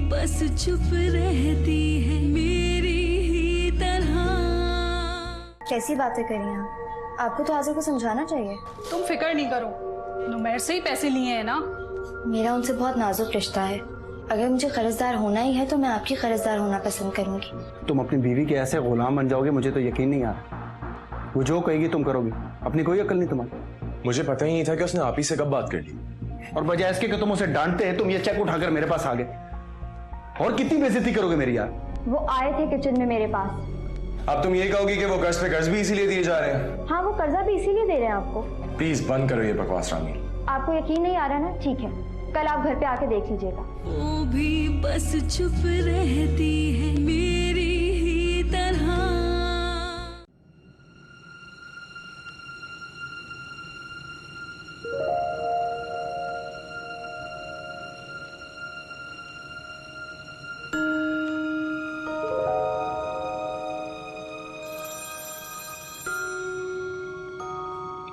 बस चुप रहती है मेरी ही तरह। कैसी बातें करी आप? आपको तो आज़िर को समझाना चाहिए। तुम फिक्र नहीं करो, नुमैर से ही पैसे लिए हैं ना। मेरा उनसे बहुत नाजुक रिश्ता है। अगर मुझे कर्जदार होना ही है तो मैं आपकी कर्जदार होना पसंद करूंगी। तुम अपनी बीवी के ऐसे गुलाम बन जाओगे, मुझे तो यकीन नहीं आ रहा। वो जो कहेगी तुम करोगे, अपनी कोई अकल नहीं तुम्हारी। मुझे पता ही नहीं था कि उसने आप ही से कब बात कर ली। और बजाय इसके कि तुम उसे डांटते, तुम ये चेक उठाकर मेरे पास आ गए। और कितनी बेइज्जती करोगे मेरी यार। वो आए थे किचन में मेरे पास। अब तुम ये कहोगी कि वो कर्ज पे कर्ज भी इसीलिए दिए जा रहे हैं? हाँ, वो कर्जा भी इसीलिए दे रहे हैं आपको। प्लीज बंद करो ये बकवास रामी। आपको यकीन नहीं आ रहा ना? ठीक है, कल आप घर पे आके देख लीजिएगा। वो भी बस चुप रहती है मेरी ही तरह।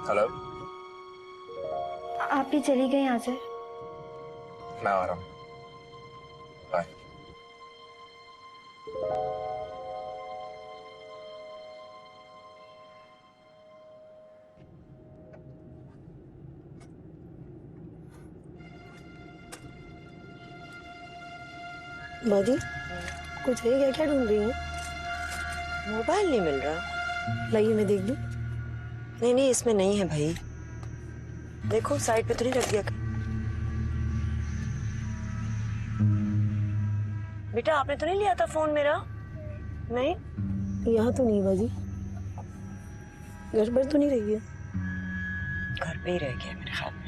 हेलो, आप भी चली गई आज़िर? मैं आ रहा हूँ। बाय। बाजी, कुछ है क्या? क्या ढूंढ रही है? मोबाइल नहीं मिल रहा। लाइए मैं देख दूं। नहीं नहीं, इसमें नहीं है भाई। देखो साइड पे तो नहीं रख दिया। बेटा आपने तो नहीं लिया था फोन मेरा? नहीं, यहाँ तो नहीं बाजी। घर पर तो नहीं रही है। घर पे ही रह गया मेरे ख्याल में।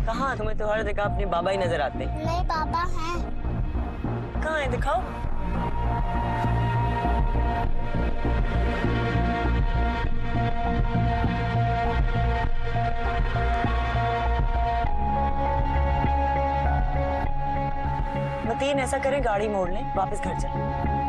कहाँ? तुम्हें तो हर जगह अपने बाबा ही नजर आते हैं। नहीं, पापा हैं। कहाँ है? दिखाओ। मतीन ऐसा करें, गाड़ी मोड़ लें, वापस घर चलें।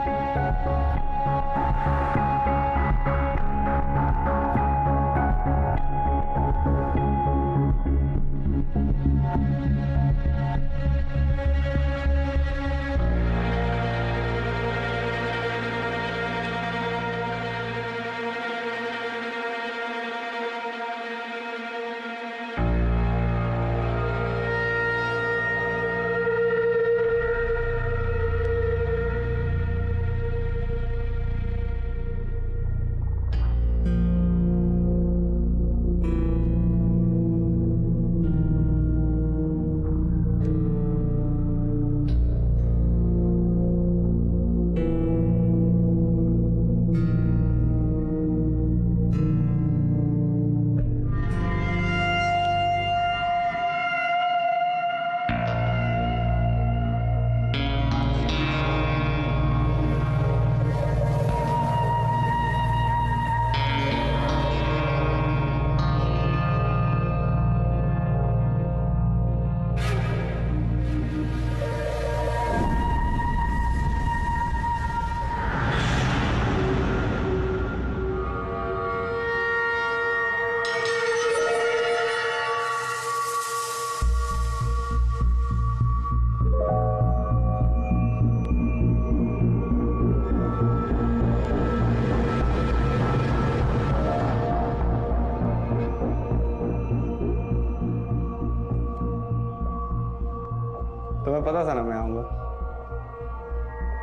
तुम्हें पता था ना मैं आऊंगा।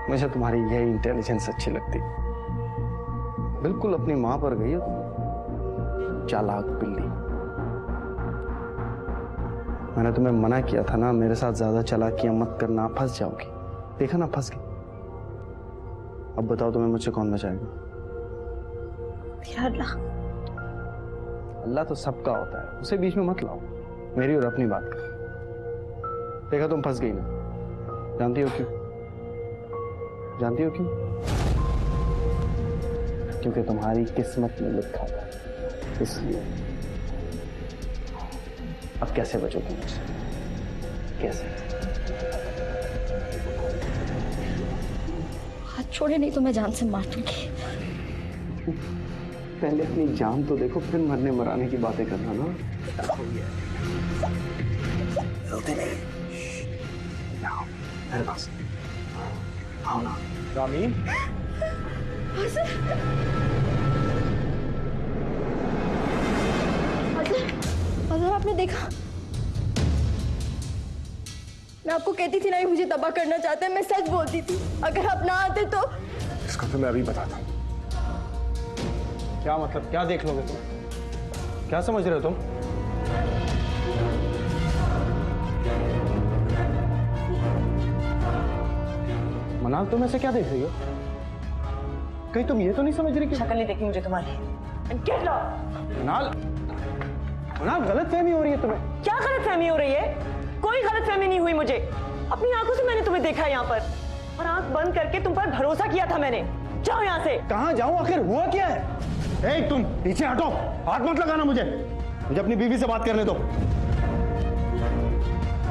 मुझे तुम्हारी यही इंटेलिजेंस अच्छी लगती। बिल्कुल अपनी मां पर गई हो तुम, चालाक बिल्ली। मैंने तुम्हें मना किया था ना, मेरे साथ ज्यादा चालाकियां मत करना, फंस जाओगी। देखा ना, फंस गई। अब बताओ तुम्हें मुझसे कौन बचाएगा? या अल्लाह। अल्लाह तो सबका होता है, उसे बीच में मत लाओ। मेरी और अपनी बात कर। देखा, तुम फंस गई ना। जानती हो क्यों? जानती हो क्यों? क्योंकि तुम्हारी किस्मत में लिखा था, इसलिए। अब कैसे बचोगे मुझसे? कैसे? हाथ छोड़े नहीं तो मैं जान से मार दूंगी। पहले अपनी जान तो देखो, फिर मरने मराने की बातें करना ना। जल्दी नहीं। आओ, मेरे पास आओ ना। रामी, अगर आपने देखा, मैं आपको कहती थी ना, ये मुझे तबाह करना चाहते हैं। मैं सच बोलती थी, अगर आप ना आते तो। इसको तो मैं अभी बताता हूँ। क्या मतलब? क्या देख लोगे तुम? क्या समझ रहे हो तुम? मनाल, तुम ऐसे क्या देख रही हो? कहीं तुम ये तो नहीं समझ रही कि शक्ल नहीं देखी मुझे तुम्हारी। मनाल, मनाल, गलतफहमी हो रही है तुम्हें। क्या गलतफहमी हो रही है? कोई गलतफहमी नहीं हुई मुझे। अपनी आंखों से मैंने तुम्हें देखा यहाँ पर, और आंख बंद करके तुम पर भरोसा किया था मैंने। जाओ यहाँ से। कहाँ जाऊं? आखिर हुआ क्या है? ए, तुम पीछे हटो, हाथ मत लगाना मुझे अपनी बीवी से बात करने दो।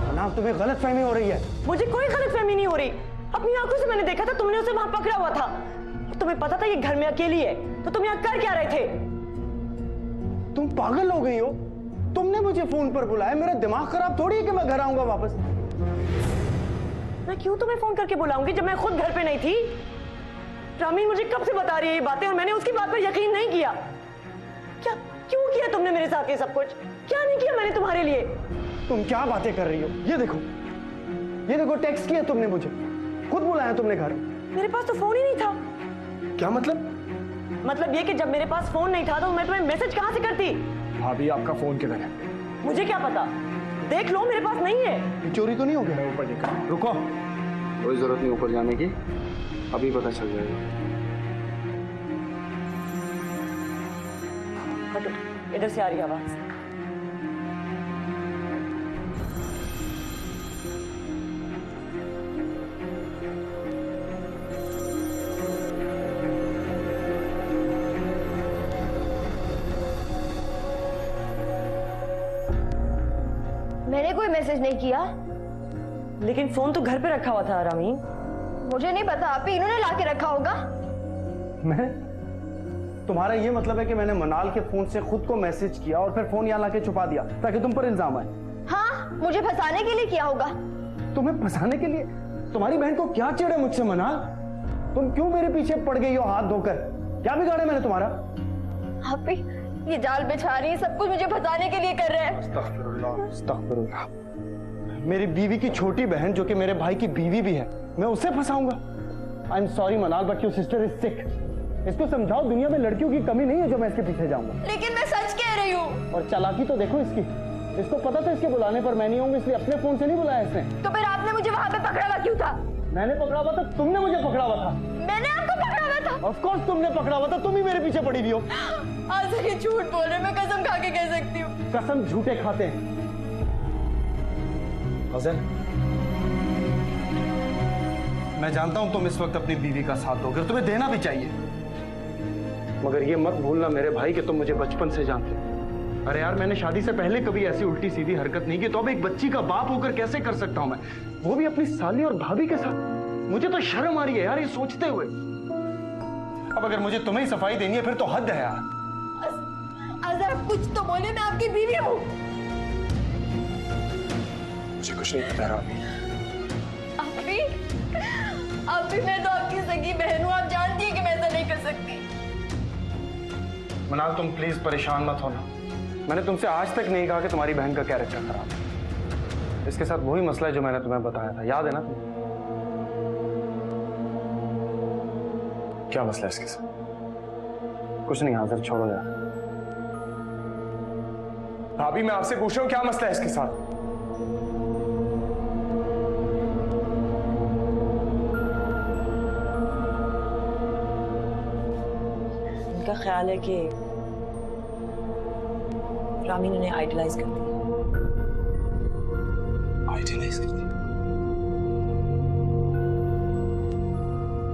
मनाल, तुम्हें गलतफहमी हो रही है। मुझे कोई गलतफहमी नहीं हो रही। अपनी आंखों से मैंने देखा था, तुमने उसे वहां पकड़ा हुआ था। तुम्हें पता था ये घर में अकेली है, तो तुम यहाँ कर क्या रहे थे? तुम पागल हो गई हो? तुमने मुझे फोन पर बुलाया, मेरा दिमाग खराब थोड़ी है कि मैं घर आऊंगा वापस। मैं क्यों तुम्हें फोन करके बुलाऊंगी जब मैं खुद घर पे नहीं थी? रामीन मुझे कब से बता रही है ये बातें, और मैंने उसकी बात पर यकीन नहीं किया। क्या क्यों किया तुमने मेरे साथ ये सब कुछ? क्या नहीं किया मैंने तुम्हारे लिए? तुम क्या बातें कर रही हो? ये देखो टेक्स्ट किया तुमने मुझे, खुद बुलाया तुमने घर। मेरे पास तो फोन ही नहीं था। क्या मतलब? मतलब ये कि जब मेरे पास फोन नहीं था तो मैं तुम्हें मैसेज कहां से करती? भाभी, आपका फोन किधर है? मुझे क्या पता, देख लो मेरे पास नहीं है। ये चोरी तो नहीं हो गया? ऊपर देखा। रुको, कोई जरूरत नहीं ऊपर जाने की, अभी पता चल जाएगा। हटो, इधर से आ रही आवाज। मैंने कोई मैसेज नहीं किया। लेकिन फोन तो घर पे रखा हुआ था रामीन। मुझे नहीं पता, आप ही इन्होंने लाके रखा होगा। मैं? तुम्हारा ये मतलब है कि मैंने मनाल के फोन से खुद को मैसेज किया और फिर फोन यहाँ लाके छुपा दिया ताकि तुम पर इल्जाम आए? हाँ, मुझे फंसाने के लिए किया होगा। तुम्हें फंसाने के लिए? तुम्हारी बहन को क्या चिढ़ है मुझसे मनाल? तुम क्यों मेरे पीछे पड़ गई हो हाथ धोकर? क्या बिगाड़ा मैंने तुम्हारा? आप ही ये जाल बिछा रही है, सब कुछ मुझे फंसाने के लिए कर रहे हैं। अस्तगफिरुल्लाह, अस्तगफिरुल्लाह। मेरी बीवी की छोटी बहन जो कि मेरे भाई की बीवी भी है, मैं उसे फंसाऊंगा? आई एम सॉरी मनाल, but your sister is sick. इसको समझाओ दुनिया में लड़कियों की कमी नहीं है जो मैं इसके पीछे जाऊंगा। लेकिन मैं सच कह रही हूँ। और चालाकी तो देखो इसकी। इसको पता था इसके बुलाने पर मैं नहीं आऊंगा, इसलिए अपने फोन से नहीं बुलाया इसने। तो फिर आपने मुझे वहां पे पकड़ा हुआ क्यों था? मैंने पकड़ा हुआ था? तुमने मुझे पकड़ा हुआ था? मैंने आपको पकड़ा हुआ था? ऑफ कोर्स तुमने पकड़ा हुआ था, तुम ही मेरे पीछे पड़ी हुई हो। आज ये झूठ बोल रहे, मैं कसम खा के कह सकती हूँ। कसम झूठे खाते हैं। गजल, मैं जानता हूं तुम इस वक्त अपनी बीवी का साथ दोगे, तुम्हें देना भी चाहिए, मगर ये मत भूलना मेरे भाई कि तुम मुझे बचपन से जानते हो। अरे यार, मैंने शादी से पहले कभी ऐसी उल्टी सीधी हरकत नहीं की, तो अब एक बच्ची का बाप होकर कैसे कर सकता हूं मैं, वो भी अपनी साली और भाभी के साथ? मुझे तो शर्म आ रही है यार ये सोचते हुए। अब अगर मुझे तुम्हें ही सफाई देनी है फिर तो हद है यार। अजहर, कुछ तो बोले, मैं आपकी बीवी हूँ। मुझे कुछ नहीं पता रामी। अभी मैं तो आपकी सगी बहन हूँ, आप जानती हैं कि मैं ऐसा नहीं कर सकती। मनाल, तुम प्लीज परेशान मत होना। मैंने तुमसे आज तक नहीं कहा कि तुम्हारी बहन का कैरेक्टर खराब है। इसके साथ वही मसला है जो मैंने तुम्हें बताया था, याद है ना तुम्हें? क्या मसला है इसके साथ? कुछ नहीं आज़र, छोड़ो यार। भाभी मैं आपसे पूछ रहा हूँ क्या मसला है इसके साथ? उनका ख्याल है कि रामीन उन्हें आइडलाइज करती है। आइडियलाइज करती?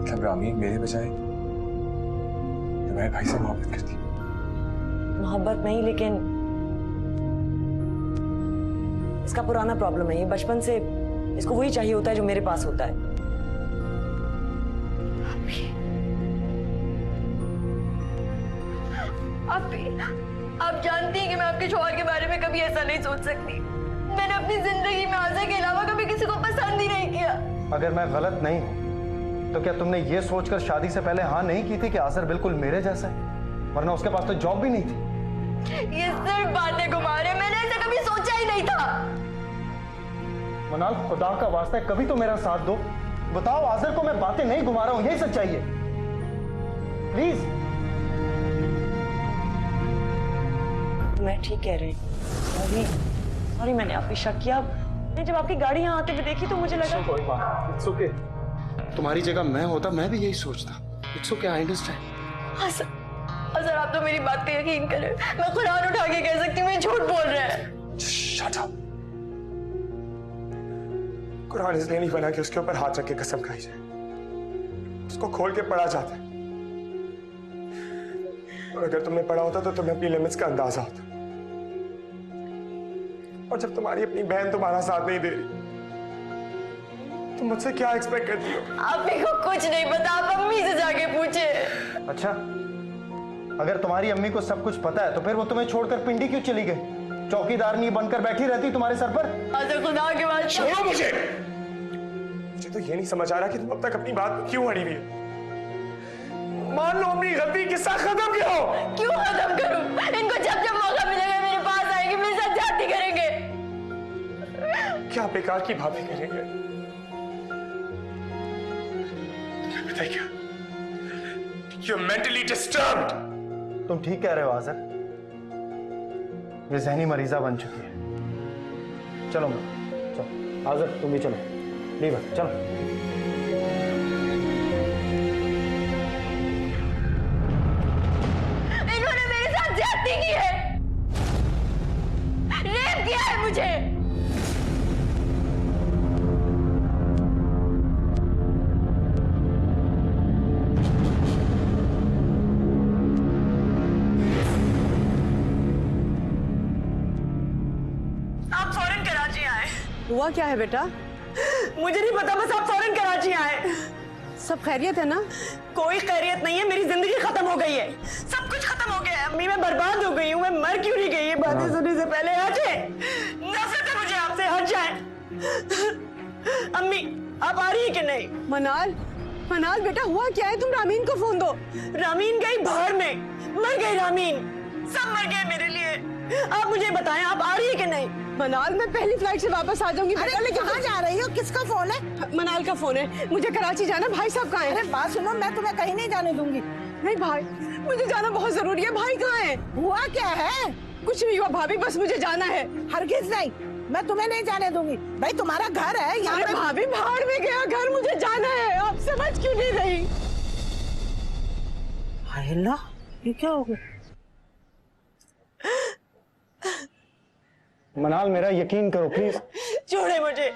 मतलब रामीन मेरे बजाय तुम्हारे भाई से मोहब्बत करती है? मोहब्बत नहीं, लेकिन इसका पुराना प्रॉब्लम है। ये बचपन से इसको वही चाहिए होता है जो मेरे पास होता है। आप जानती हैं कि मैं आपके शौहर के बारे में कभी ऐसा नहीं सोच सकती। मैंने अपनी जिंदगी में आज़ा के अलावा कभी किसी को पसंद ही नहीं किया। अगर मैं गलत नहीं हूं तो क्या तुमने ये सोचकर शादी से पहले हाँ नहीं की थी कि आज़र बिल्कुल मेरे जैसा है? वरना उसके पास तो जॉब भी नहीं थी। ये सिर्फ बातें घुमा रहे, मैंने ऐसा कभी सोचा ही नहीं था। मनाल, खुदा का वास्ता है कभी तो मेरा साथ दो। बताओ, आज़र को मैं बातें नहीं घुमा रहा हूं, यही सच्चाई है। प्लीज। मैं ठीक कह रही हूँ। सॉरी मैंने आप पे शक किया। मैं जब आपकी गाड़ी यहाँ आते हुए देखी तो मुझे लगा कोई बात, इट्स ओके। तुम्हारी जगह मैं होता मैं भी यही सोचता। It's okay, I understand. Sir आप तो मेरी बात पे यकीन करें, मैं कुरान उठा के कह सकती हूँ मैं झूठ बोल रहे हैं। Shut up. कुरान इसलिए नहीं बना कि उसके ऊपर हाथ रख के कसम खाई जाए, उसको खोल के पढ़ा जाता है। और अगर तुमने पढ़ा होता तो तुम्हें अपनी लिमिट्स का अंदाजा होता। और जब तुम्हारी अपनी बहन तुम्हारा साथ नहीं दे रही, तुम मुझसे क्या एक्सपेक्ट करती हो? आप मेरे को कुछ नहीं पता, आप अम्मी से जाके पूछे। अच्छा, अगर तुम्हारी अम्मी को सब कुछ पता है तो फिर वो तुम्हें छोड़कर पिंडी क्यों चली गई? चौकीदारनी बनकर बैठी रहती तुम्हारे सर पर। अच्छा खुदा के बाद छोड़ो मुझे। मुझे तो ये नहीं समझ आ रहा कि तुम अब तक अपनी बात में क्यों अड़ी हुई है। मान लो अपनी गलती, किस्सा खत्म करो। क्यों खत्म करूं? इनको जब जब मौका मिलेगा मेरे पास आएंगे, मेरे साथ जाती करेंगे। क्या बेकार की बातें करेंगे? बताइए क्या? You're mentally disturbed. तुम ठीक कह रहे हो आज़र, ये ज़हनी मरीजा बन चुकी है। चलो चलो आज़र, तुम भी चलो। लीवर, चलो। इन्होंने मेरे साथ ज्यादती की है, रेप किया है मुझे। आप फौरन कराची आए। हुआ क्या है बेटा? मुझे नहीं पता, बस आप फौरन कराची आए। सब खैरियत है ना? कोई खैरियत नहीं है, मेरी जिंदगी खत्म हो गई है। सब कुछ खत्म हो गया है। अम्मी मैं बर्बाद हो गई हूँ, मैं मर क्यों नहीं गई? ये बातें सुनने से पहले हटे। नफरत है मुझे आपसे, हट जाए। अम्मी आप आ रही है कि नहीं? मनाल, मनाल बेटा हुआ क्या है? तुम रामीन को फोन दो। रामीन गई बाहर में, मर गई रामीन। सब मर गए मेरे लिए। आप मुझे बताएं, आप आ रही है कि नहीं? मनाल मैं पहली फ्लाइट से वापस आ जाऊंगी बेटा। लेकिन कहाँ जा रही हो? किसका फोन है? मनाल का फोन है। मुझे कराची जाना। भाई साहब कहाँ हैं? अरे बात सुनो, मैं तुम्हें कहीं नहीं जाने दूंगी। नहीं भाई, मुझे जाना बहुत जरूरी है। भाई कहाँ है? हुआ क्या है? कुछ नहीं हुआ भाभी, बस मुझे जाना है। हरगिज नहीं, मैं तुम्हें नहीं जाने दूंगी। भाई तुम्हारा घर है यहाँ पे। भाभी भाड़ में गया घर, मुझे जाना है। आप समझ क्यों नहीं रही? हाय अल्लाह, ये क्या हो गया? मनाल, मेरा यकीन करो प्लीज। छोड़े मुझे।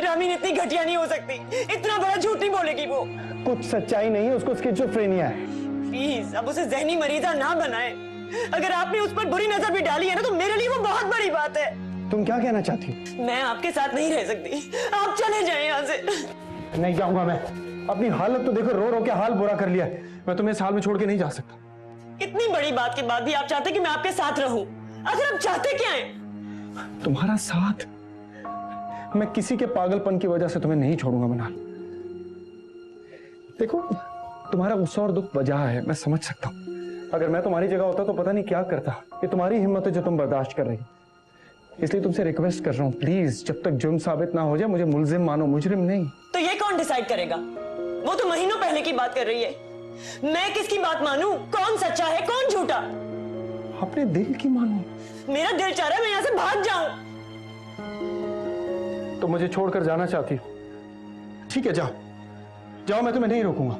रामीन इतनी घटिया नहीं हो सकती, इतना बड़ा झूठ नहीं बोलेगी वो। कुछ सच्चाई नहीं है, उसको स्किज़ोफ्रेनिया है। प्लीज अब उसे ज़हनी मरीजा ना बनाए। अगर आपने उस पर बुरी नजर भी डाली है ना, तो मेरे लिए वो बहुत बड़ी बात है। तुम क्या कहना चाहती हो? मैं आपके साथ नहीं रह सकती, आप चले जाएं यहाँ से। नहीं जाऊंगा मैं। अपनी हालत तो देखो, रो रो के हाल बुरा कर लिया है। मैं तुम्हें इस हाल में छोड़ के नहीं जा सकता। इतनी बड़ी बात के बाद भी आप चाहते कि मैं आपके साथ रहूं? आखिर आप चाहते क्या हैं? तुम्हारा साथ? मैं किसी के पागलपन की वजह से तुम्हें नहीं छोड़ूंगा मनाल। देखो, तुम्हारा गुस्सा और दुख वजह है, मैं समझ सकता हूं। अगर मैं तुम्हारी जगह होता तो पता नहीं क्या करता। ये तुम्हारी हिम्मत है जो तुम बर्दाश्त कर रही। इसलिए तुमसे रिक्वेस्ट कर रहा हूँ, प्लीज जब तक जुर्म साबित ना हो जाए मुझे मुलजिम मानो, मुजरिम नहीं। तो ये कौन डिसाइड करेगा? वो तो महीनों पहले की बात कर रही है। मैं किसकी बात मानूं? कौन सच्चा है कौन झूठा? अपने दिल की मानो। मेरा दिल चाह रहा है मैं यहाँ से भाग जाऊं। तो मुझे छोड़कर जाना चाहती हो? ठीक है, जाओ जाओ, मैं तुम्हें नहीं रोकूंगा।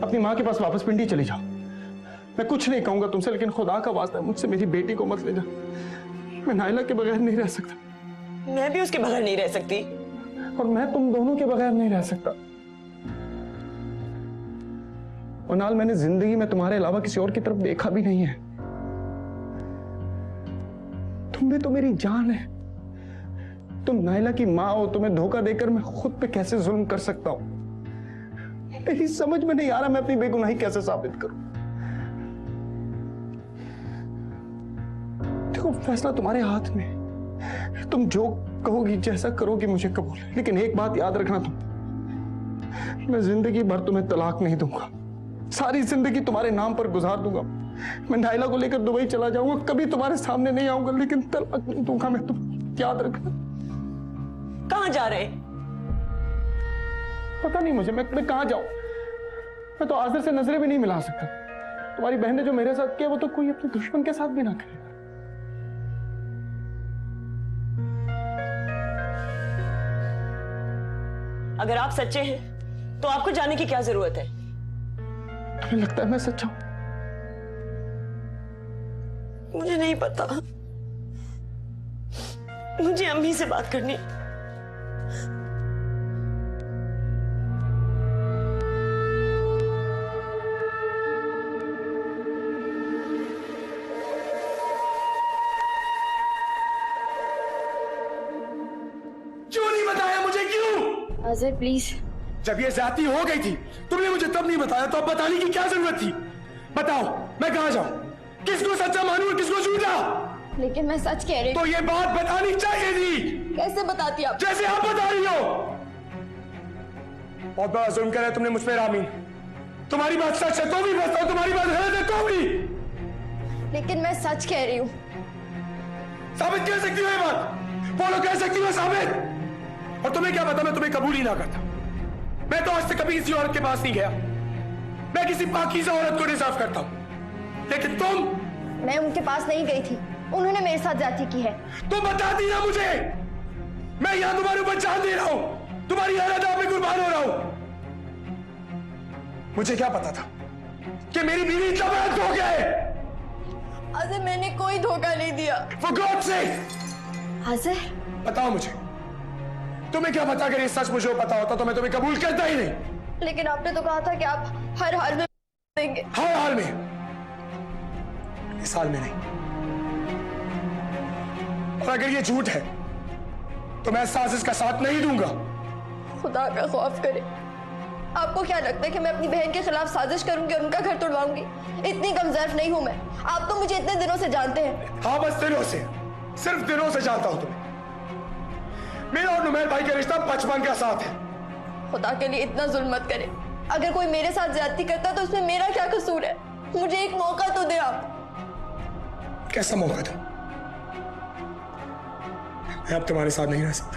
अपनी माँ के पास वापस पिंडी चली जाओ। मैं कुछ नहीं कहूंगा तुमसे, लेकिन खुदा का वास्ता है मुझसे मेरी बेटी को मत ले जा। मैं नायला के बगैर नहीं रह सकता। मैं भी उसके बगैर नहीं रह सकती। और मैं तुम दोनों के बगैर नहीं रह सकता। उनाल, मैंने जिंदगी में तुम्हारे अलावा किसी और की तरफ देखा भी नहीं है। तुम भी तो मेरी जान है। तुम नायला की माँ हो, तुम्हें धोखा देकर मैं खुद पे कैसे जुल्म कर सकता हूं? मेरी समझ में नहीं आ रहा मैं अपनी बेगुनाही कैसे साबित करूं। देखो, फैसला तुम्हारे हाथ में है। तुम जो कहोगी, जैसा करोगी मुझे कबूल है। लेकिन एक बात याद रखना तुम, मैं जिंदगी भर तुम्हें तलाक नहीं दूंगा। सारी जिंदगी तुम्हारे नाम पर गुजार दूंगा। मैं नायला को लेकर दुबई चला जाऊंगा, कभी तुम्हारे सामने नहीं आऊंगा, लेकिन तलाक नहीं दूंगा मैं। तुम याद रखना। कहां जा रहे? पता नहीं मुझे, मैं कहां जाऊं? मैं तो आज़िर से नजरें भी नहीं मिला सकता। तुम्हारी बहन ने जो मेरे साथ किया वो तो कोई अपने दुश्मन के साथ भी ना करेगा। अगर आप सच्चे हैं तो आपको जाने की क्या जरूरत है? तुम्हें लगता है मैं सच्चा हूं? मुझे नहीं पता। मुझे अम्मी से बात करनी। क्यों नहीं बताया मुझे? क्यों? आज़िर प्लीज। जब ये ज्यादती हो गई थी तुमने मुझे तब नहीं बताया, तो अब बताने की क्या जरूरत थी? बताओ, मैं कहां जाऊं? किसको सच्चा मानूं, किसको झूठा? लेकिन मैं सच कह रही हूँ। तो ये बात बतानी चाहिए थी। कैसे बताती आप? जैसे आप बता रही हो। बहुत बड़ा जुल्म करा तुमने मुझ पे रामीन। तुम्हारी बात सच है तो भी बताओ, तुम्हारी बात गलत है तो भी। लेकिन मैं सच कह रही हूँ। साबित कर सकती हो ये बात? बोलो, कह सकती हो साबित? और तुम्हें क्या पता, मैं तुम्हें कबूल ही ना करता। मैं तो आज तक कभी किसी औरत के पास नहीं गया। मैं किसी पाकीज़ा औरत को डिजर्व करता हूं। लेकिन तुम? मैं उनके पास नहीं गई थी, उन्होंने मेरे साथ ज्यादती की है। तुम बताती ना मुझे। मैं यहां तुम्हारे ऊपर जान दे रहा हूं, तुम्हारी आराधना में कुर्बान हो रहा हूं। मुझे क्या पता था कि मेरी बीवी इतना बड़ा धोखा है? आज़िर, मैंने कोई धोखा नहीं दिया। For God's sake! आज़िर, बताओ मुझे, तुम्हें क्या पता? अगर ये सच मुझे पता होता तो मैं तुम्हें कबूल करता ही नहीं। लेकिन आपने तो कहा था कि आप हर हाल में देंगे। हर हाल में? इस हाल में नहीं। और अगर ये झूठ है तो मैं साजिश का साथ नहीं दूंगा। खुदा का खौफ करे। आपको क्या लगता है कि मैं अपनी बहन के खिलाफ साजिश करूंगी और उनका घर तोड़वाऊंगी? इतनी कमजोर नहीं हूं मैं। आप तो मुझे इतने दिनों से जानते हैं। हाँ, बस दिनों से, सिर्फ दिनों से जानता हूं तुम्हें। मेरा और नुमैर भाई का रिश्ता बचपन का साथ है। खुदा के लिए इतना जुल्म मत करें। अगर कोई मेरे साथ ज्यादती करता तो उसमें मेरा क्या कसूर है? मुझे एक मौका तो दे आप। कैसा मौका था? मैं अब तुम्हारे साथ नहीं रह सकता।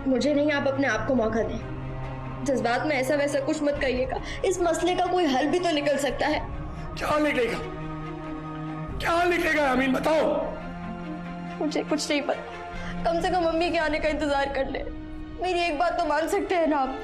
मुझे नहीं, आप अपने आप को मौका दें। जज्बात में ऐसा वैसा कुछ मत करिएगा। इस मसले का कोई हल भी तो निकल सकता है। क्या हल निकलेगा? क्या हल निकलेगा अमीन, बताओ। मुझे कुछ नहीं पता। कम से कम मम्मी के आने का इंतजार कर ले। मेरी एक बात तो मान सकते हैं ना आप?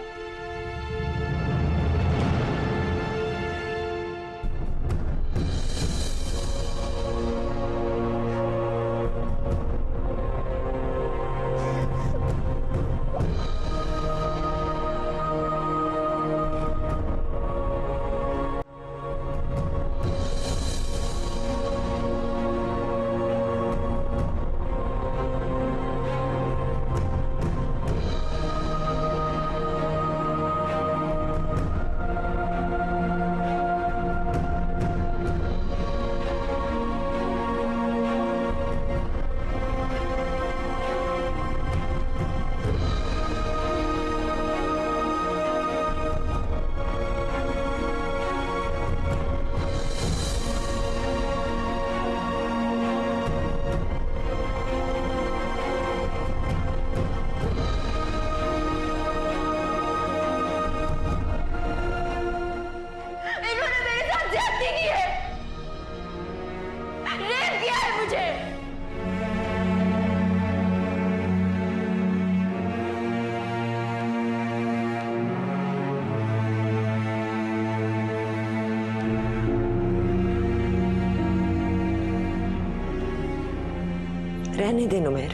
रहने दे नुमेर।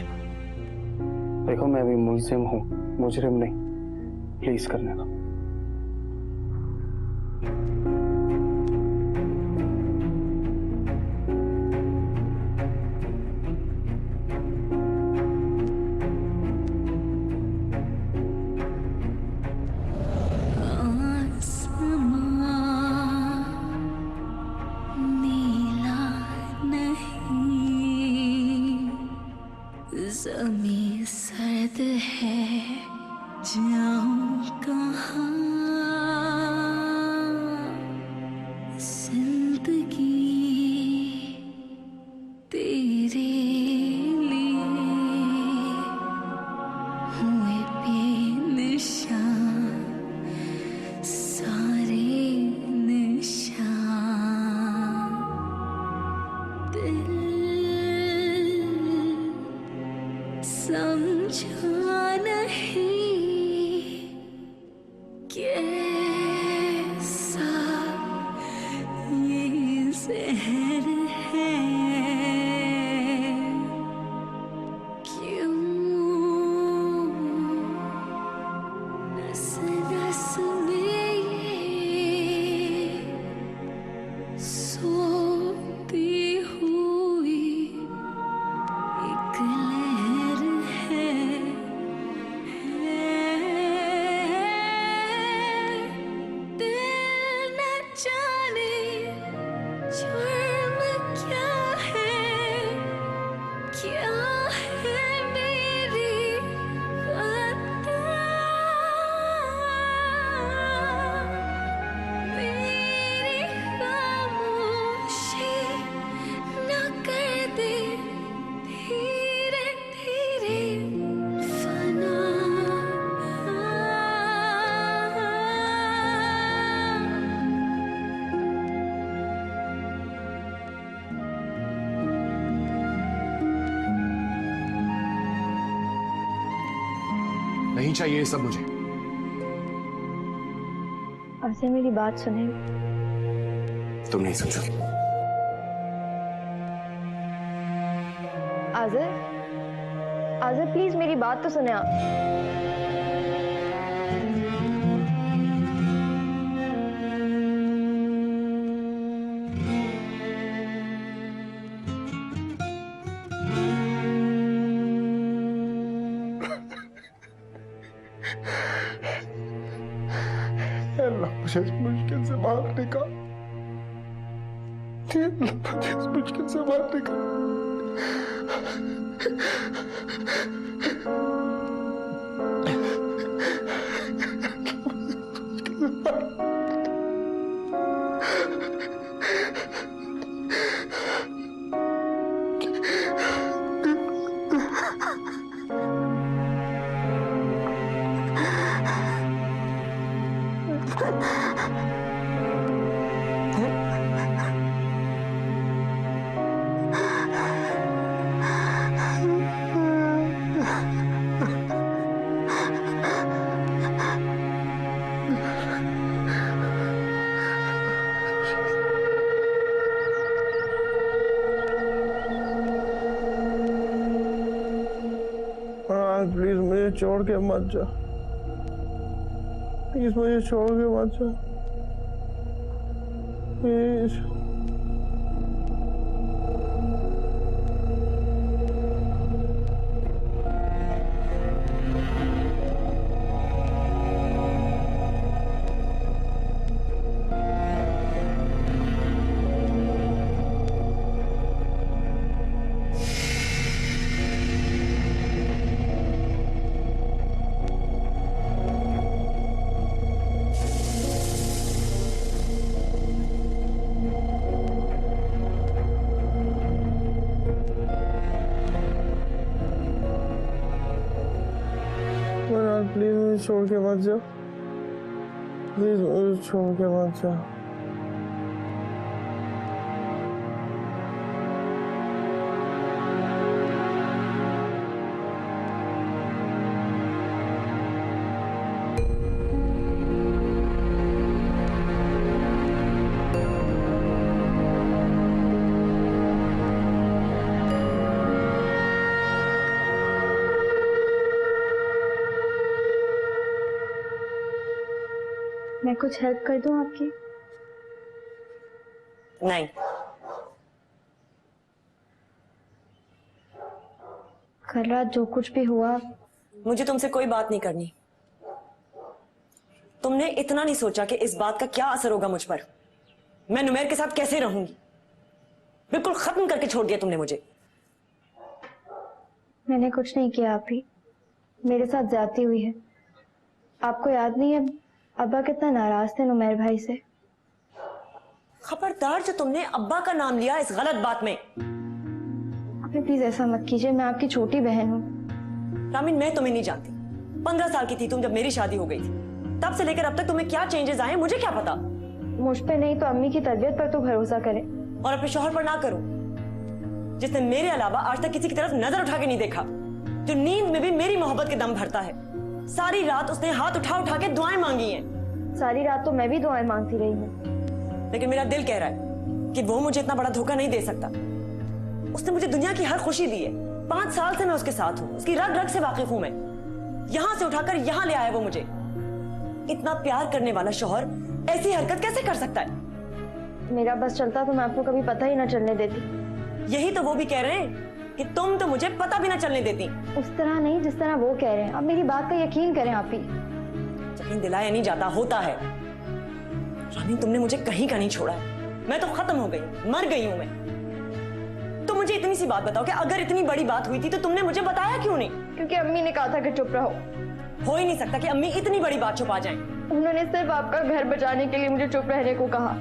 देखो मैं अभी मुलजिम हूँ, मुजरिम नहीं, प्लीज करने दो। नीला नहीं, ज़मीं सर्द है, जाऊं कहाँ? जिंदगी तेरे लिए हुए बेनिशान सारे निशान। दिल समझा नहीं कैसा ये जहर है, क्यों नस नस में ये सोती हुई एक लहर है। दिल न जाने जुर्म क्या है मेरी खता। मेरी खामोशी न कर दे धीरे धीरे फना। नहीं चाहिए ये सब मुझे। आपसे मेरी बात सुने। तुम नहीं समझो। आज़िर, आज़िर प्लीज मेरी बात तो सुने आप। अल्लाह मुझे इस मुश्किल से बाहर निकाल। अल्लाह मुझे इस मुश्किल से बाहर निकाल। प्लीज मुझे छोड़ के मत जा, प्लीज मुझे छोड़ के मत जा, प्लीज। प्लीज मुझे छोड़ के मत जाओ, प्लीज मुझे छोड़ के मत जाओ। मैं कुछ हेल्प कर दूं आपकी? नहीं, कल रात जो कुछ भी हुआ, मुझे तुमसे कोई बात नहीं करनी। तुमने इतना नहीं सोचा कि इस बात का क्या असर होगा मुझ पर। मैं नुमेर के साथ कैसे रहूंगी। बिल्कुल खत्म करके छोड़ दिया तुमने मुझे। मैंने कुछ नहीं किया आप ही, मेरे साथ ज्यादती हुई है। आपको याद नहीं है अब्बा कितना नाराज थे नुमेर भाई से? खबरदार जो तुमने अब्बा का नाम लिया इस गलत बात में। आपने प्लीज ऐसा मत कीजिए, मैं आपकी छोटी बहन हूँ। रामीन, मैं तुम्हें नहीं जानती। 15 साल की थी तुम जब मेरी शादी हो गई थी। तब से लेकर अब तक तुम्हें क्या चेंजेस आए मुझे क्या पता। मुझ पे नहीं तो अम्मी की तबीयत पर तो भरोसा करें। और अपने शौहर पर ना करो, जिसने मेरे अलावा आज तक किसी की तरफ नजर उठा के नहीं देखा, जो नींद में भी मेरी मोहब्बत के दम भरता है। सारी रात उसने हाथ उठा उठा के दुआएं मांगी हैं। सारी रात तो मैं भी दुआएं मांगती रही हूँ, लेकिन मेरा दिल कह रहा है कि वो मुझे इतना बड़ा धोखा नहीं दे सकता। उसने मुझे दुनिया की हर खुशी दी है। 5 साल से मैं उसके साथ हूँ, उसकी रग रग से वाकिफ हूं मैं। यहां से उठाकर यहां ले आया वो मुझे। इतना प्यार करने वाला शौहर ऐसी हरकत कैसे कर सकता है? मेरा बस चलता तो मैं आपको कभी पता ही ना चलने देती। यही तो वो भी कह रहे हैं कि तुम तो मुझे पता भी ना चलने देती। उस तरह नहीं जिस तरह वो कह रहे हैं। अब मेरी बात का यकीन करें आप ही। यकीन दिलाया नहीं जाता, होता है। रानी, तुमने मुझे कहीं का नहीं छोड़ा है। मैं तो खत्म हो गई, मर गई हूं मैं। तो मुझे इतनी सी बात बताओ कि अगर इतनी बड़ी बात हुई थी तो तुमने मुझे बताया क्यों नहीं? क्योंकि अम्मी ने कहा था कि चुप रहो। हो ही नहीं सकता कि अम्मी इतनी बड़ी बात छुपा जाएं। उन्होंने सिर्फ आपका घर बचाने के लिए मुझे चुप रहने को कहा।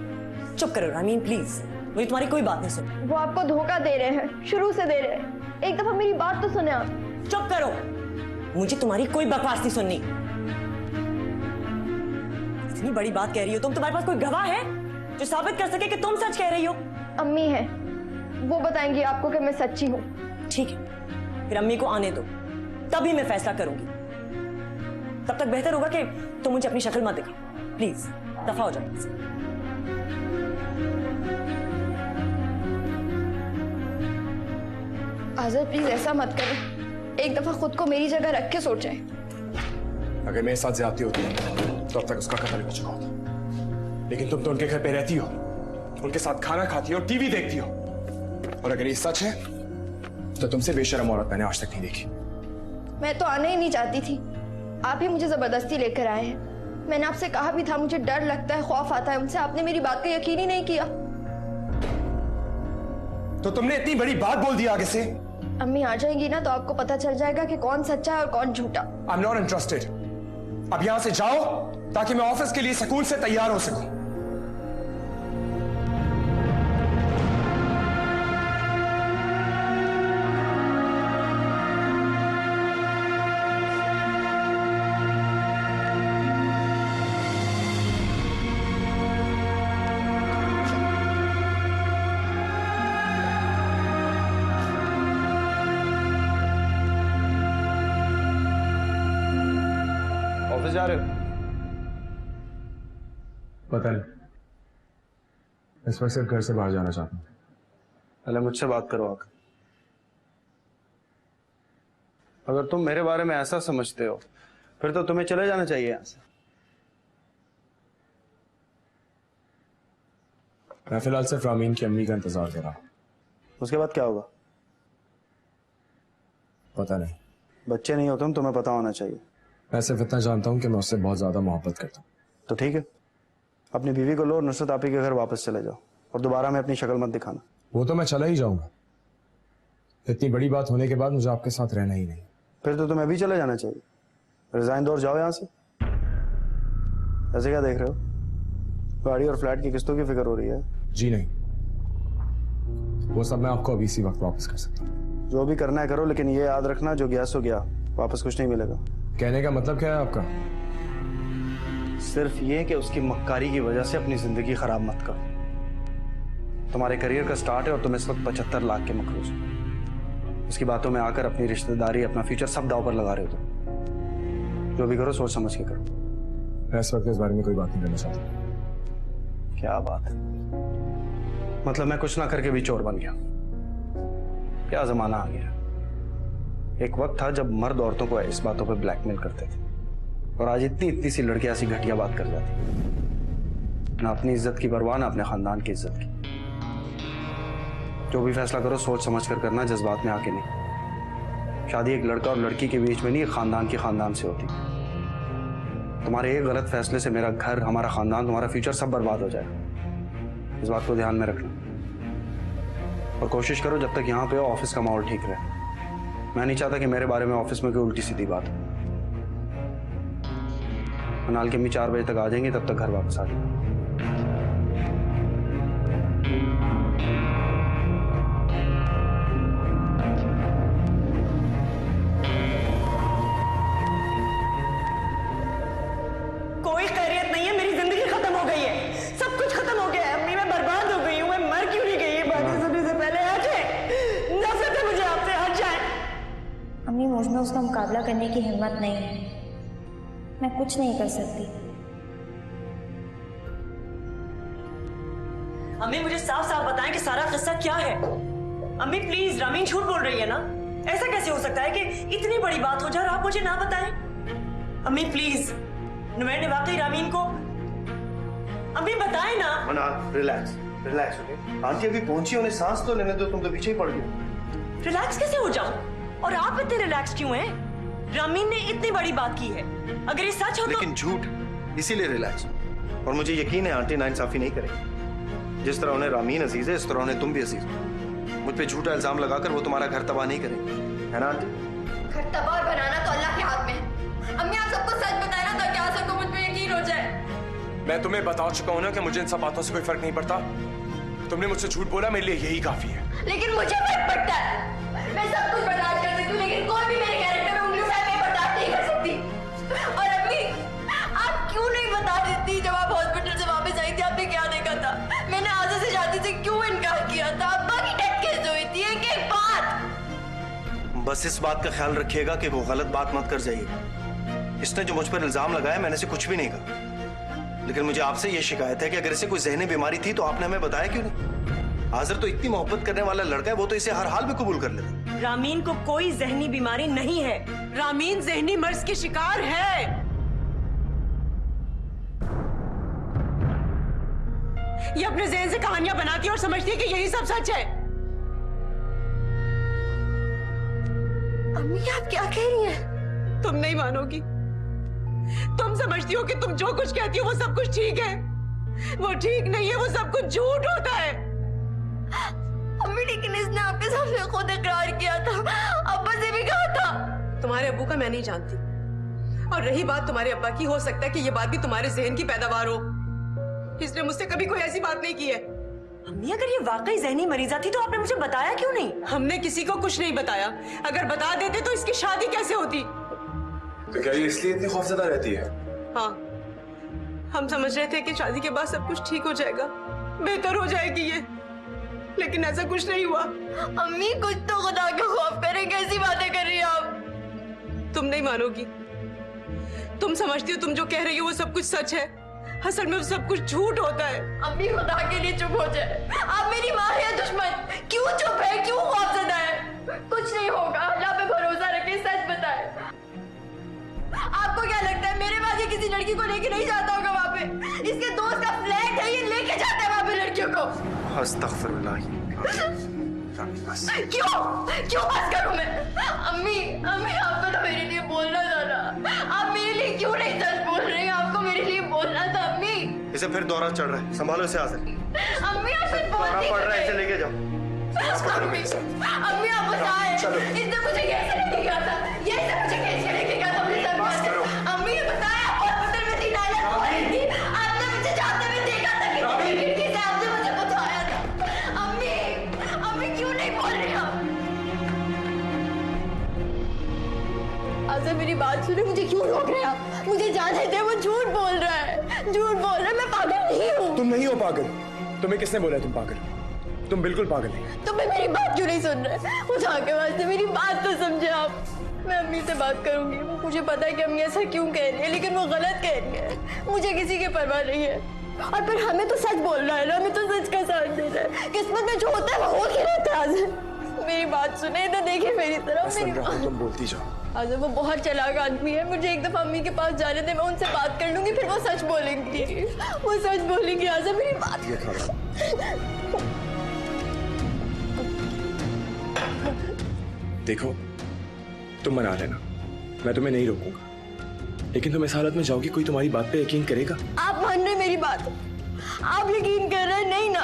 चुप करो रामीन प्लीज, मुझे तुम्हारी कोई बात नहीं सुन। वो आपको धोखा दे रहे हैं, शुरू से दे रहे हैं। एक दफा मेरी बात तो सुने आप। चुप करो, मुझे तुम्हारी कोई बकवास नहीं सुननी। इतनी बड़ी बात कह रही हो तुम, तुम्हारे पास कोई गवाह है जो साबित कर सके कि तुम सच कह रही हो? अम्मी है, वो बताएंगी आपको कि मैं सच्ची हूँ। ठीक है, फिर अम्मी को आने दो, तभी मैं फैसला करूंगी। तब तक बेहतर होगा कि तुम मुझे अपनी शक्ल मत दिखाओ। प्लीज दफा हो जाओ। आज़ाद प्लीज ऐसा मत करें। एक दफा खुद को मेरी जगह रख के सोचें। अगर मेरे साथ ज्यादती होती तो अब तक उसका कत्ल हो चुका होता। लेकिन तुम तो उनके घर पे रहती हो, उनके साथ खाना खाती हो, टीवी देखती हो। और अगर ये सच है तो तुमसे बेशर्म औरत मैंने आज तक नहीं देखी। मैं तो आना ही नहीं चाहती थी, आप ही मुझे जबरदस्ती लेकर आए हैं। मैंने आपसे कहा भी था मुझे डर लगता है, खौफ आता है उनसे। आपने मेरी बात का यकीन ही नहीं किया। तो तुमने इतनी बड़ी बात बोल दी आगे से। अम्मी आ जाएंगी ना तो आपको पता चल जाएगा कि कौन सच्चा है और कौन झूठा। I am not interested. अब यहां से जाओ ताकि मैं ऑफिस के लिए सुकून से तैयार हो सकूं। ऑफिस जा रहे हो? पता नहीं, इस वक्त सिर्फ घर से बाहर जाना चाहता हूँ। पहले मुझसे बात करो आकर। अगर तुम मेरे बारे में ऐसा समझते हो फिर तो तुम्हें चले जाना चाहिए यहां से। मैं फिलहाल सिर्फ रामीन की अम्मी का इंतजार कर रहा हूँ। उसके बाद क्या होगा? पता नहीं। बच्चे नहीं हो तुम, तुम्हें पता होना चाहिए। मैं सिर्फ इतना जानता हूँ कि मैं उससे बहुत ज्यादा मोहब्बत करता हूँ। तो ठीक है, अपनी बीवी को लो और नुसरत आपी के घर वापस चले जाओ और दोबारा मैं अपनी शक्ल मत दिखाना। वो तो मैं चला ही जाऊंगा। इतनी बड़ी बात होने के बाद मुझे आपके साथ रहना ही नहीं। फिर तो तुम्हें भी चले जाना चाहिए। रिजाइन दो और जाओ यहां से। ऐसे क्या देख रहे हो? गाड़ी और फ्लैट की किस्तों की फिक्र हो रही है? जी नहीं, वो सब मैं आपको अभी इसी वक्त वापस कर सकता हूँ। जो भी करना है करो, लेकिन ये याद रखना जो गया सो गया, वापस कुछ नहीं मिलेगा। कहने का मतलब क्या है आपका? सिर्फ ये कि उसकी मक्कारी की वजह से अपनी जिंदगी खराब मत करो। तुम्हारे करियर का स्टार्ट है और तुम इस वक्त 75 लाख के मकरूज हो। उसकी बातों में आकर अपनी रिश्तेदारी, अपना फ्यूचर सब दांव पर लगा रहे हो तुम। जो भी करो सोच समझ के करो। मैं इस वक्त इस बारे में कोई बात नहीं करना चाहता। क्या बात है? मतलब मैं कुछ ना करके भी चोर बन गया? क्या जमाना आ गया। एक वक्त था जब मर्द औरतों को इस बातों पर ब्लैकमेल करते थे। और आज इतनी इतनी सी लड़कियां ऐसी घटिया बात कर जाती। ना अपनी इज्जत की परवाह, ना अपने खानदान की इज्जत की। जो भी फैसला करो सोच समझ कर करना, जज्बात में आके नहीं। शादी एक लड़का और लड़की के बीच में नहीं, एक खानदान के खानदान से होती। तुम्हारे एक गलत फैसले से मेरा घर, हमारा खानदान, तुम्हारा फ्यूचर सब बर्बाद हो जाएगा। इस बात को ध्यान में रखना और कोशिश करो जब तक यहाँ पे हो ऑफिस का माहौल ठीक रहे। मैं नहीं चाहता कि मेरे बारे में ऑफिस में कोई उल्टी सीधी बात हो। मनाल की अम्मी 4 बजे तक आ जाएंगी, तब तक घर वापस आ जाएंगे। कोई खैरियत नहीं है, मेरी जिंदगी खत्म हो गई है, सब कुछ खत्म हो गया है। अम्मी मैं बर्बाद हो गई हूँ, मैं मर क्यों नहीं गई? ये बातें सुनने से पहले हट जाए, नफरत है मुझे आपसे, हट जाए। अम्मी मुझ में उसका मुकाबला करने की हिम्मत नहीं है, मैं कुछ नहीं कर सकती। अम्मी मुझे साफ साफ बताएं कि सारा किस्सा क्या है। अम्मी प्लीज, रामीन झूठ बोल रही है ना? ऐसा कैसे हो सकता है कि इतनी बड़ी बात हो जाए और आप मुझे ना बताएं? अम्मी प्लीज, नुमैर ने वाकई रामीन को, अम्मी बताएं ना। मनाल रिलैक्स रिलैक्स, ओके? आंटी अभी पहुंची, उन्हें सांस तो लेने दो, तुम तो पीछे ही पड़ गए। रिलैक्स कैसे हो जाऊं? और आप इतने रिलैक्स क्यों हैं? रामीन ने इतनी बड़ी बात की है, अगर ये सच हो तो। लेकिन झूठ, इसीलिए रिलैक्स। और मुझे यकीन है आंटी नाइंसाफी नहीं करेगी। जिस तरह उन्हें रामीन अजीज है, इस तरह उन्हें तुम भी अजीज हो। मुझ पे झूठा इल्जाम लगाकर वो तुम्हारा घर तबाह नहीं करेंगे, है ना आंटी? घर तबाह और बनाना तो अल्लाह के हाथ में है। अम्मी आप सबको सच बताए ना, ताकि आप सबको मुझ पे यकीन हो जाए। मैं तुम्हें बता चुका हूं ना कि मुझे इन सब बातों से कोई फर्क नहीं पड़ता। तुमने मुझसे झूठ बोला, मेरे लिए यही काफी है। लेकिन मुझे फर्क पड़ता है। मैं सब कुछ बर्दाश्त कर सकती हूँ, लेकिन कोई भी मेरे कैरेक्टर में उंगली उठाए मैं बर्दाश्त नहीं कर सकती। और अम्मी आप क्यों नहीं बता देती, जब आप हॉस्पिटल से वापस आई थी आपने क्या देखा था? मैंने आजा से शादी से क्यों इनकार किया था? अब्बा की डेथ कैसे हुई थी? एक एक बात। बस इस बात का ख्याल रखिएगा कि वो गलत बात मत कर जाइएगा। इसने जो मुझ पर इल्जाम लगाया, मैंने इसे कुछ भी नहीं कहा। लेकिन मुझे आपसे ये शिकायत है कि अगर इसे कोई ज़हनी बीमारी थी तो आपने हमें बताया क्यों नहीं? हाजिर तो इतनी मोहब्बत करने वाला लड़का है, वो तो इसे हर हाल में कबूल कर लेता। रामीन को कोई जहनी बीमारी नहीं है। रामीन जहनी मर्ज की शिकार है। ये अपने जहन से कहानियां बनाती है और समझती है कि यही सब सच है। अम्मी आप क्या कह रही हैं? तुम नहीं मानोगी। तुम समझती हो कि तुम जो कुछ कहती हो वो सब कुछ ठीक है। वो ठीक नहीं है, वो सब कुछ झूठ होता है। अम्मी लेकिन इसने आपके सामने खुद इकरार किया था, अब्बा से भी कहा था। तुम्हारे अब्बू का मैं नहीं जानती, और रही बात तुम्हारे अब्बा की, हो सकता है कि ये बात भी तुम्हारे जहन की पैदावार हो, इसलिए मुझसे कभी कोई ऐसी बात नहीं की है। अम्मी अगर ये वाकई जहनी मरीजा थी तो आपने मुझे बताया क्यों नहीं? हमने किसी को कुछ नहीं बताया। अगर बता देते तो इसकी शादी कैसे होती? तो क्या ये इसलिए इतनी खौफजदा रहती है? हाँ, हम समझ रहे थे कि शादी के बाद सब कुछ ठीक हो जाएगा, बेहतर हो जाएगी ये, लेकिन ऐसा कुछ नहीं हुआ। अम्मी कुछ तो खुदा का खौफ करे, कैसी बातें कर रही हो आप? तुम नहीं मानोगी। तुम समझती हो तुम जो कह रही हो वो सब कुछ सच है, असल में वो सब कुछ झूठ होता है। अम्मी खुदा के लिए चुप हो जाए। आप मेरी माँ है दुश्मन, क्यों चुप है, क्यों खौफजदा है? कुछ नहीं होगा, अल्लाह पे भरोसा रखे, सच बताए। आपको क्या लगता है मेरे पास ये किसी लड़की को लेके नहीं जाता होगा वहाँ पे? इसके दोस्त का फ्लैट है, ये लेके जाता है वहाँ पे लड़कियों को। अस्तगफिरुल्लाह। क्यों बस करूं मैं? अम्मी अम्मी आपको तो मेरे लिए बोलना था ना, आप मेरे लिए क्यों नहीं सच बोल रही हैं? आपको मेरे लिए बोलना था अम्मी। इसे फिर दौरा चढ़ रहा है, संभालो इसे। हाजिर अम्मी आप सच बोल दौरा नहीं पड़ रहा है, इसे सकते। लेके जाओ। अम्मी आप बताएं, इसने मुझे कैसे लेके गया था? ये इसने मुझे कैसे लेके गया था अपने साथ? अम्मी ये बताएं, आप हॉस्पिटल में थी, नायला सो रही थी, आपने मुझे जाते हुए देखा था कि खिड़की से आपने मुझे बताया था। अम्मी अम्मी क्यों नहीं बोल रही आप? आजा मेरी बात सुने, मुझे क्यों रोक रहे हैं आप? मुझे जाने दे, वो झूठ बोल रहा है, झूठ बोल रहा है, मैं पागल नहीं हूँ। तुम नहीं हो पागल। तुम्हें किसने बोला तुम पागल? तुम बिल्कुल पागल नहीं। तुम्हें मेरी बात क्यों नहीं सुन रहे? खुदा के वास्ते मेरी बात तो समझे आप। मैं अम्मी से बात करूंगी, मुझे पता है कि अम्मी ऐसा क्यों कह रही है, लेकिन वो गलत कह रही है। मुझे किसी की परवाह नहीं है, और फिर हमें तो सच बोल रहा है ना, हमें तो सच का साथ दे रहा है। किस्मत में जो होता है वो हो के रहता है। मेरी बात सुने तो देखिए मेरी तरफ। सुन रहा हूं, तुम बोलती जाओ। आज़म वो बहुत चालाक आदमी है, मुझे एक दफा अम्मी के पास जाने दे, मैं उनसे बात कर लूंगी, फिर वो सच बोलेंगी, वो सच बोलेंगी। आज़म मेरी बात देखो, तुम मना लेना, मैं तुम्हें नहीं रोकूंगा, लेकिन तुम इस हालत में जाओगी, कोई तुम्हारी बात पे यकीन करेगा? आप मान रहे मेरी बात? आप यकीन कर रहे हैं? नहीं ना,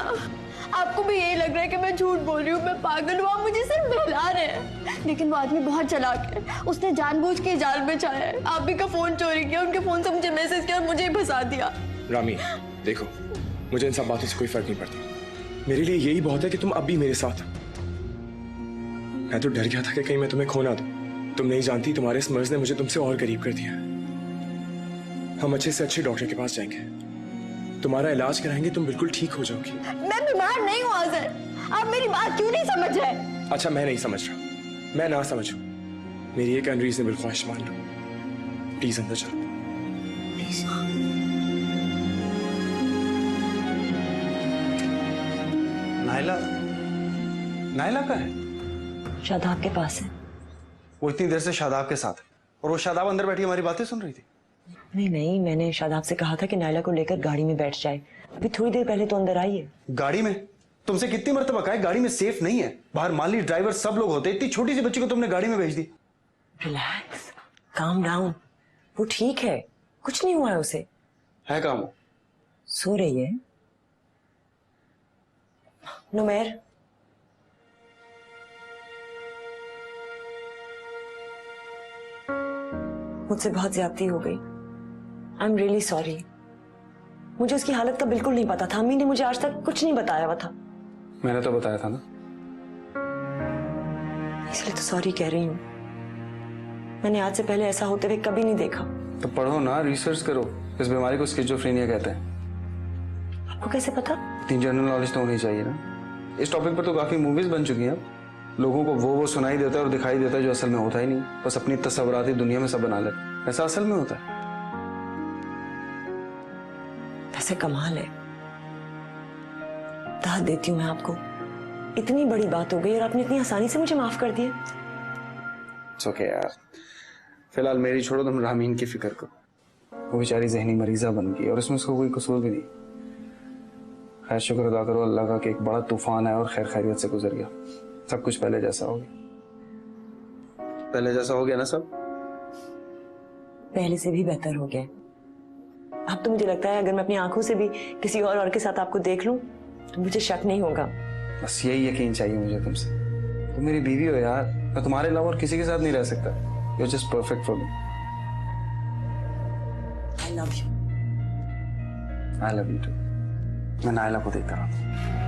आपको भी यही लग रहा है कि मैं झूठ बोल रही हूँ, मैं पागल हूँ, आप मुझे सिर्फ बहला रहे हैं। लेकिन वो आदमी बहुत चालाक है, उसने जानबूझ के जाल में छाया है, आप भी का फोन चोरी किया, उनके फोन से मुझे मैसेज किया और मुझे ही फंसा दिया। रामी, देखो, मुझे इन सब बातों से कोई फर्क नहीं पड़ता, मेरे लिए यही बहुत है कि तुम अब भी मेरे साथ। मैं तो डर गया था कि कहीं मैं तुम्हें खो ना दूं। तुम नहीं जानती, तुम्हारे इस मर्ज ने मुझे तुमसे और करीब कर दिया। हम अच्छे से अच्छे डॉक्टर के पास जाएंगे, तुम्हारा इलाज कराएंगे, तुम बिल्कुल ठीक हो जाओगी। मैं बीमार नहीं हूँ आज़र, आप मेरी बात क्यों नहीं समझ रहे? अच्छा, मैं नहीं समझ रहा, मैं ना समझूं, मेरी एक अनरीजनेबल ख्वाहिश मान लो, प्लीज अंदर चलो, प्लीज। नायला, नायला का है? शादाब के पास है। वो इतनी देर से शादाब के साथ है, और वो शादाब अंदर बैठी हमारी बातें सुन रही थी। नहीं नहीं, मैंने शादाब से कहा था कि नायला को लेकर गाड़ी में बैठ जाए, अभी थोड़ी देर पहले तो अंदर आई है। गाड़ी में? तुमसे कितनी मरतबा कहा है गाड़ी में सेफ नहीं है, बाहर माली ड्राइवर सब लोग होते, इतनी छोटी सी बच्ची को तुमने गाड़ी में भेज दी। रिलैक्स, काम डाउन, वो ठीक है, कुछ नहीं हुआ है उसे। है काम? सो रही है। नुमैर, मुझसे बहुत ज्यादती हो गई, आई एम रियली सॉरी। मुझे उसकी हालत का बिल्कुल नहीं पता था, अम्मी ने मुझे आज तक कुछ नहीं बताया हुआ था। मैंने तो बताया था ना, इसलिए तो सॉरी कह रही हूँ। मैंने आज से पहले ऐसा होते हुए कभी नहीं देखा। तो पढ़ो ना, रिसर्च करो, इस बीमारी को स्किज़ोफ्रेनिया कहते हैं। आपको कैसे पता? इतनी जनरल नॉलेज तो होनी चाहिए ना। इस टॉपिक पर तो काफी मूवीज बन चुकी हैं। लोगों को वो सुनाई देता है और दिखाई देता है जो असल में होता ही नहीं, बस अपनी तस्वुराती दुनिया में सब बना लेते। ऐसा असल में होता है? वैसे कमाल है, दाद देती हूँ मैं आपको, इतनी बड़ी बात हो गई और आपने इतनी आसानी से मुझे माफ कर दिया। इट्स ओके यार, फिलहाल मेरी छोड़ो, तुम रामीन की फिक्र करो। वो बेचारी जहनी मरीजा बन गई और इसमें उसका कोई कसूर भी नहीं। खैर शुक्र अदा करो अल्लाह का कि एक बड़ा तूफान आया और खैर खैरियत से गुजर गया। सब कुछ पहले जैसा हो गया। पहले जैसा हो गया ना सब? पहले से भी बेहतर हो गया। अब तो मुझे लगता है अगर मैं अपनी आंखों से भी किसी और के साथ आपको देख लूं तो मुझे शक नहीं होगा। बस यही यकीन चाहिए मुझे तुमसे। तुम मेरी बीवी हो यार, मैं तुम्हारे अलावा और किसी के साथ नहीं रह सकता। You are just perfect for me. I love you. I love you too. मैं नायला को देखता रहा।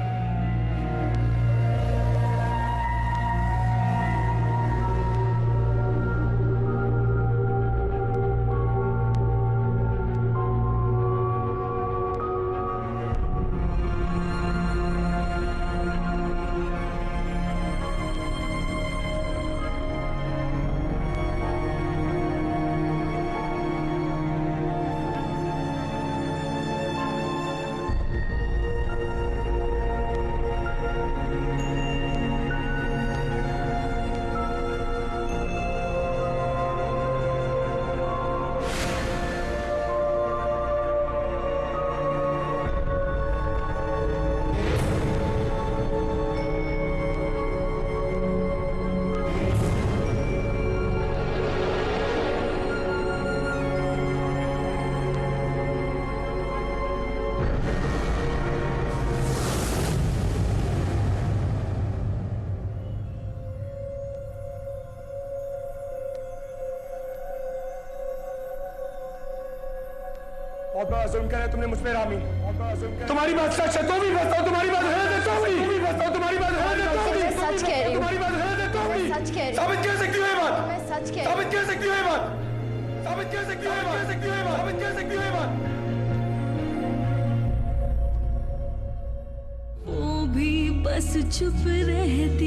बहुत बड़ा जुल्म करा तुमने मुझ पे रामी। तुम्हारी बात सच है तो भी बताओ, तुम्हारी बात है तो भी बताओ, तुम्हारी बात है तो भी सच कह रही हूँ। तुम्हारी बात है तो भी सच कह रही हूँ। साबित कर सकती हो ये बात? मैं सच कह रही हूँ। साबित कर सकती हो ये बात? साबित कर सकती हो ये बात? साबित कर सकती हो ये बात? वो भी बस चुप रहती